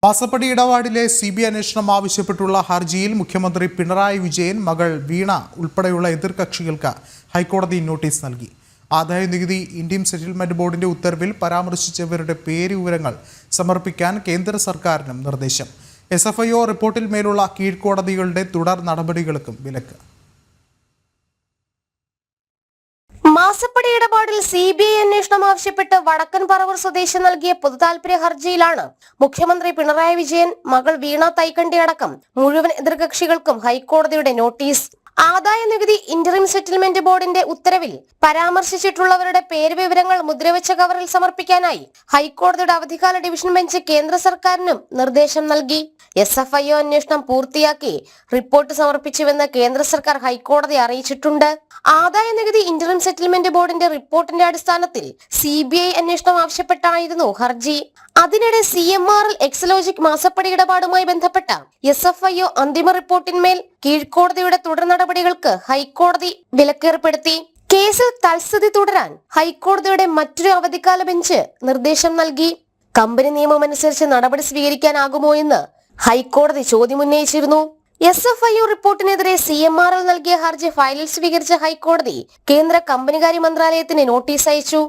മാസപ്പടി ഇടപാടിലെ CBI അന്വേഷണം ആവശ്യപ്പെട്ടുള്ള ഹർജിയിൽ മുഖ്യമന്ത്രി പിണറായി വിജയൻ മകൾ വീണ ഉൾപ്പെടെയുള്ള എതിർകക്ഷികൾക്ക് ഹൈക്കോടതി നോട്ടീസ് നൽകി. ആദായനികുതി ഇന്ത്യൻ സെറ്റിൽമെന്റ് ബോർഡിന്റെ ഉത്തരവിൽ പരാമർശിച്ചവരുടെ പേരുവിവരങ്ങൾ സമർപ്പിക്കാൻ കേന്ദ്ര സർക്കാരിനും നിർദ്ദേശം. SFIO റിപ്പോർട്ടിൽ മേലുള്ള കീഴ്ക്കോടതികളുടെ തുടർ നടപടികൾക്കും വിലക്ക്. മാസപ്പടി ഇടപാടിൽ CBI അന്വേഷണം ആവശ്യപ്പെട്ട് വടക്കൻ പറവൂർ സ്വദേശി നൽകിയ പൊതുതാൽപര്യ ഹർജിയിലാണ് മുഖ്യമന്ത്രി പിണറായി വിജയൻ മകൾ വീണ തൈക്കണ്ടി അടക്കം മുഴുവൻ എതിർകക്ഷികൾക്കും ഹൈക്കോടതിയുടെ നോട്ടീസ്. ആദായനികുതി ഇന്ററിം സെറ്റിൽമെന്റ് ബോർഡിന്റെ ഉത്തരവിൽ പരാമർശിച്ചിട്ടുള്ളവരുടെ പേരുവിവരങ്ങൾ മുദ്രവെച്ച കവറിൽ സമർപ്പിക്കാനായി ഹൈക്കോടതിയുടെ അവധിക്കാല ഡിവിഷൻ ബെഞ്ച് കേന്ദ്ര സർക്കാരിനും നിർദ്ദേശം നൽകി. SFIO അന്വേഷണം പൂർത്തിയാക്കി റിപ്പോർട്ട് സമർപ്പിച്ചുവെന്ന് കേന്ദ്ര സർക്കാർ ഹൈക്കോടതി അറിയിച്ചിട്ടുണ്ട്. ആദായനികുതി ഇന്ററിം സെറ്റിൽമെന്റ് ബോർഡിന്റെ റിപ്പോർട്ടിന്റെ അടിസ്ഥാനത്തിൽ CBI അന്വേഷണം ആവശ്യപ്പെട്ടായിരുന്നു ഹർജി. അതിനിടെ CMRL എക്സലോജിക് മാസപ്പടി ഇടപാടുമായി ബന്ധപ്പെട്ട SFIO അന്തിമ റിപ്പോർട്ടിന്മേൽ കീഴ്ക്കോടതിയുടെ തുടർ നടപടികൾക്ക് ഹൈക്കോടതി വിലക്കേർപ്പെടുത്തി. കേസിൽ തൽസ്ഥിതി തുടരാൻ ഹൈക്കോടതിയുടെ മറ്റൊരു അവധിക്കാല ബെഞ്ച് നിർദ്ദേശം നൽകി. കമ്പനി നിയമമനുസരിച്ച് നടപടി സ്വീകരിക്കാനാകുമോ എന്ന് ഹൈക്കോടതി ചോദ്യമുന്നയിച്ചിരുന്നു. SFIO റിപ്പോർട്ടിനെതിരെ CMRL നൽകിയ ഹർജി ഫയലിൽ സ്വീകരിച്ച ഹൈക്കോടതി കേന്ദ്ര കമ്പനികാര്യ മന്ത്രാലയത്തിന് നോട്ടീസ് അയച്ചു.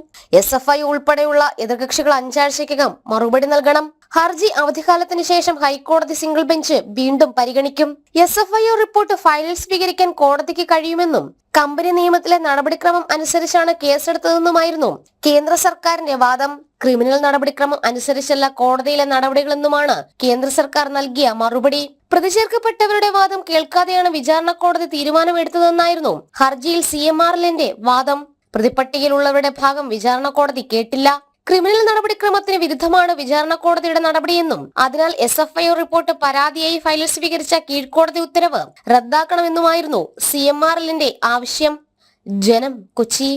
SFIO ഉൾപ്പെടെയുള്ള എതിർകക്ഷികൾ 5 ആഴ്ചയ്ക്കകം മറുപടി നൽകണം. ഹർജി അവധിക്കാലത്തിന് ശേഷം ഹൈക്കോടതി സിംഗിൾ ബെഞ്ച് വീണ്ടും പരിഗണിക്കും. SFIO റിപ്പോർട്ട് ഫയലിൽ സ്വീകരിക്കാൻ കോടതിക്ക് കഴിയുമെന്നും കമ്പനി നിയമത്തിലെ നടപടിക്രമം അനുസരിച്ചാണ് കേസെടുത്തതെന്നുമായിരുന്നു കേന്ദ്ര സർക്കാരിന്റെ വാദം. ക്രിമിനൽ നടപടിക്രമം അനുസരിച്ചല്ല കോടതിയിലെ നടപടികളെന്നുമാണ് കേന്ദ്ര സർക്കാർ നൽകിയ മറുപടി. പ്രതിചേർക്കപ്പെട്ടവരുടെ വാദം കേൾക്കാതെയാണ് വിചാരണ കോടതി തീരുമാനമെടുത്തതെന്നായിരുന്നു ഹർജിയിൽ CMRLന്റെ വാദം. പ്രതിപട്ടികയിലുള്ളവരുടെ ഭാഗം വിചാരണ കോടതി കേട്ടില്ല. ക്രിമിനൽ നടപടിക്രമത്തിന് വിരുദ്ധമാണ് വിചാരണ കോടതിയുടെ നടപടിയെന്നും അതിനാൽ SFIO റിപ്പോർട്ട് പരാതിയായി ഫയലിൽ സ്വീകരിച്ച കീഴ്ക്കോടതി ഉത്തരവ് റദ്ദാക്കണമെന്നുമായിരുന്നു CMRLന്റെ ആവശ്യം. ജനം, കൊച്ചി.